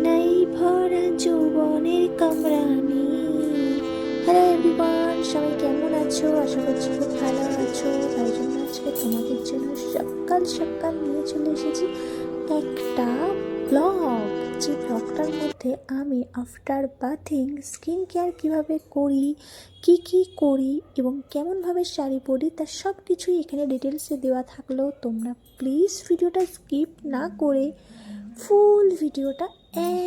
নাই ভরা যৌবনের কামরানি। হ্যালো এভরিওয়ান, সবাই কেমন আছো? আশা করছি খুব ভালো আছো। তাই জন্য আজকে তোমাদের জন্য সকাল সকাল নিয়ে চলে এসেছি একটা ব্লগ। যে ব্লগটার মধ্যে আমি আফটার বাথিং স্কিন কেয়ার কীভাবে করি, কি করি এবং কেমনভাবে শাড়ি পরি, তার সব কিছুই এখানে ডিটেলসে দেওয়া থাকলেও তোমরা প্লিজ ভিডিওটা স্কিপ না করে ফুল ভিডিওটা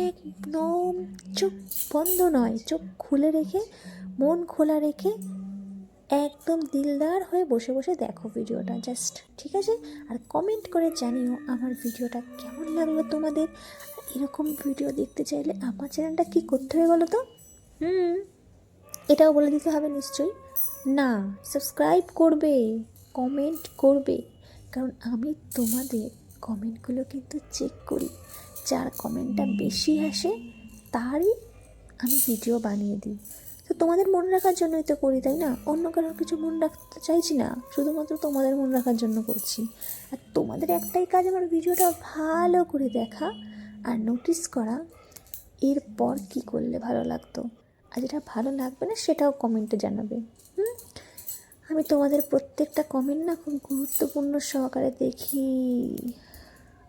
একদম চোখ বন্ধ নয়, চোখ খুলে রেখে মন খোলা রেখে একদম দিলদার হয়ে বসে বসে দেখো ভিডিওটা জাস্ট, ঠিক আছে? আর কমেন্ট করে জানিও আমার ভিডিওটা কেমন লাগলো তোমাদের। এরকম ভিডিও দেখতে চাইলে আমার চ্যানেলটা কী করতে হবে বলো তো? এটাও বলে দিতে হবে নিশ্চয়ই। না, সাবস্ক্রাইব করবে, কমেন্ট করবে, কারণ আমি তোমাদের কমেন্টগুলো কিন্তু চেক করি। যার কমেন্টটা বেশি আসে তারই আমি ভিডিও বানিয়ে দিই। তো তোমাদের মনে রাখার জন্যই তো করি, তাই না? অন্য কারোর কিছু মনে রাখতে চাইছি না, শুধুমাত্র তোমাদের মনে রাখার জন্য করছি। আর তোমাদের একটাই কাজ, আমার ভিডিওটা ভালো করে দেখা আর নোটিস করা এরপর কী করলে ভালো লাগতো, আর যেটা ভালো লাগবে না সেটাও কমেন্টে জানাবে। আমি তোমাদের প্রত্যেকটা কমেন্ট না খুব গুরুত্বপূর্ণ সহকারে দেখি।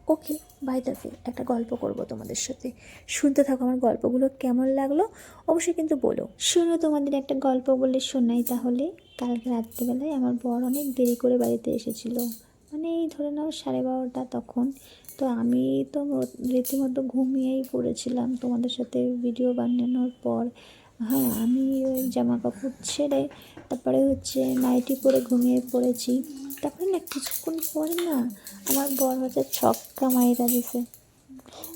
ওকে, বাই দ্য ওয়ে, একটা গল্প করব তোমাদের সাথে, শুনতে থাকো। আমার গল্পগুলো কেমন লাগলো অবশ্যই কিন্তু বলো। শোনো, তোমাদের একটা গল্প বলে শোনাই তাহলে। কালকে রাত্রিবেলায় আমার বর অনেক দেরি করে বাড়িতে এসেছিলো, মানে এই ধরে নাও 12:30 তখন। তো আমি তো রীতিমতো ঘুমিয়েই পড়েছিলাম তোমাদের সাথে ভিডিও বানানোর পর। হ্যাঁ, আমি ওই জামা কাপড় ছেড়ে তারপরে নাইটি পরে ঘুমিয়ে পড়েছি। তারপরে না কিছুক্ষণ পরে না আমার বর ছক্কা মাইরা দিছে।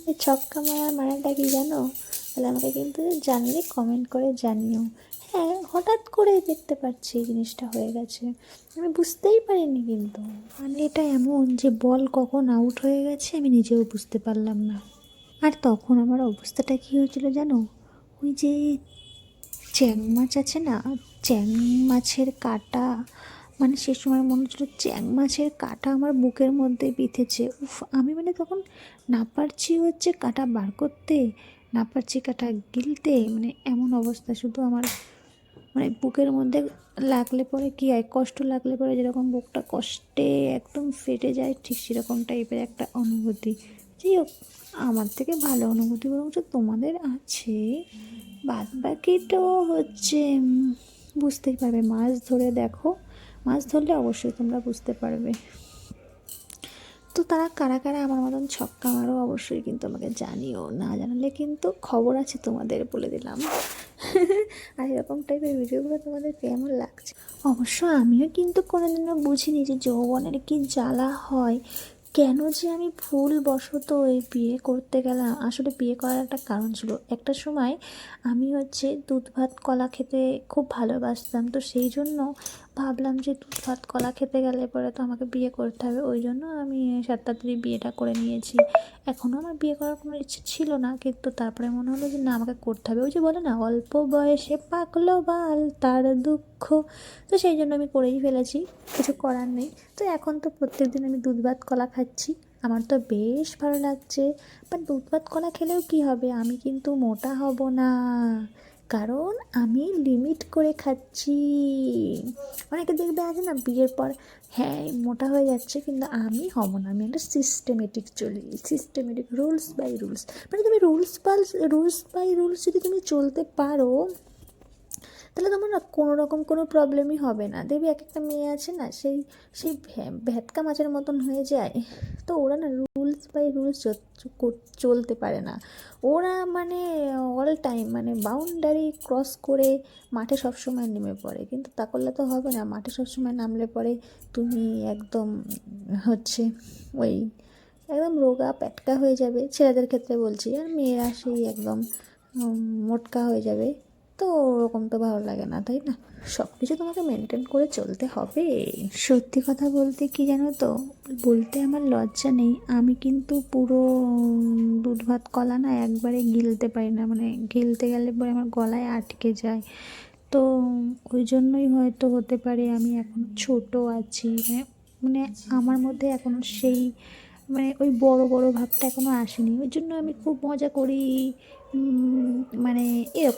এই ছক্কা মারার মানেটা কি জানো? তাহলে আমাকে কিন্তু জানলে কমেন্ট করে জানিও। হ্যাঁ, হঠাৎ করে দেখতে পাচ্ছি এই জিনিসটা হয়ে গেছে, আমি বুঝতেই পারিনি। কিন্তু মানে এটা এমন যে বল কখন আউট হয়ে গেছে আমি নিজেও বুঝতে পারলাম না। আর তখন আমার অবস্থাটা কী হয়েছিল জানো? ওই যে চ্যাং মাছ আছে না, চ্যাং মাছের কাঁটা, মানে সে সময় মনে হচ্ছিলো চ্যাং মাছের কাঁটা আমার বুকের মধ্যে বিঁধেছে। উফ, আমি মানে তখন না পারছি কাঁটা বার করতে, না পারছি কাঁটা গিলতে, মানে এমন অবস্থা। শুধু আমার মানে বুকের মধ্যে লাগলে পরে কী হয়, কষ্ট লাগলে পরে যেরকম বুকটা কষ্টে একদম ফেটে যায়, ঠিক সেরকম টাইপের একটা অনুভূতি। যাই হোক, আমার থেকে ভালো অনুভূতি বরঞ্চ তোমাদের আছে। বাদ বাকি তো বুঝতেই পারবে, মাছ ধরে দেখো, মাছ ধরলে অবশ্যই তোমরা বুঝতে পারবে। তো তারা কারা কারা আমার মতন ছক্কা মারো অবশ্যই কিন্তু আমাকে জানিও, না জানালে কিন্তু খবর আছে তোমাদের, বলে দিলাম। আর এরকম টাইপের ভিডিওগুলো তোমাদের কেমন লাগছে? অবশ্য আমিও কিন্তু কোনোদিনও বুঝিনি যে যৌবনের কি জ্বালা হয়, কেন যে আমি ভুলবশত এই বিয়ে করতে গেলাম। আসলে বিয়ে করার একটা কারণ ছিল। একটা সময় আমি দুধ ভাত কলা খেতে খুব ভালোবাসতাম, তো সেই জন্য ভাবলাম যে দুধ ভাত কলা খেতে গেলে পরে তো আমাকে বিয়ে করতে হবে। ওই জন্য আমি তাড়াতাড়ি বিয়েটা করে নিয়েছি। এখনও আমার বিয়ে করার কোনো ইচ্ছে ছিল না, কিন্তু তারপরে মনে হলো যে না, আমাকে করতে হবে। ওই যে বলে না, অল্প বয়সে পাকলো বাল তার দুঃখ। তো সেই জন্য আমি করেই ফেলেছি, কিছু করার নেই। তো এখন তো প্রত্যেক দিন আমি দুধ ভাত কলা খাচ্ছি, আমার তো বেশ ভালো লাগছে। বাট দুধ ভাত কলা খেলেও কী হবে, আমি কিন্তু মোটা হব না, কারণ আমি লিমিট করে খাচ্ছি। অনেকে দেখবে আছে না বিয়ের পর, হ্যাঁ মোটা হয়ে যাচ্ছে, কিন্তু আমি হব না। আমি একটা সিস্টেমেটিক চলি, সিস্টেমেটিক, রুলস বাই রুলস। মানে তুমি রুলস বাই রুলস যদি তুমি চলতে পারো, তাহলে তোমার না কোনো রকম কোনো প্রবলেমই হবে না। দেখবি এক একটা মেয়ে আছে না, সেই সেই ভ্যাটকা মাছের মতন হয়ে যায়। তো ওরা না রুলস বাই রুলস চলতে পারে না। ওরা মানে অল টাইম মানে বাউন্ডারি ক্রস করে মাঠে সবসময় নেমে পড়ে, কিন্তু তা করলে তো হবে না। মাঠে সবসময় নামলে পরে তুমি একদম ওই একদম রোগা প্যাটকা হয়ে যাবে, ছেলেদের ক্ষেত্রে বলছি। আর মেয়েরা সেই একদম মোটকা হয়ে যাবে। তো ওরকম তো ভালো লাগে না, তাই না? সব কিছু তোমাকে মেনটেন করে চলতে হবে। সত্যি কথা বলতে কি জানো তো, বলতে আমার লজ্জা নেই, আমি কিন্তু পুরো দুধ ভাত কলা না একবারে গিলতে পারি না, মানে গিলতে গেলে পরে আমার গলায় আটকে যায়। তো ওই জন্যই হয়তো হতে পারে আমি এখন ছোট আছি, মানে আমার মধ্যে এখনও সেই মানে ওই বড় বড় ভাবটা এখনও আসেনি, ওই জন্য আমি খুব মজা করি, মানে এরকম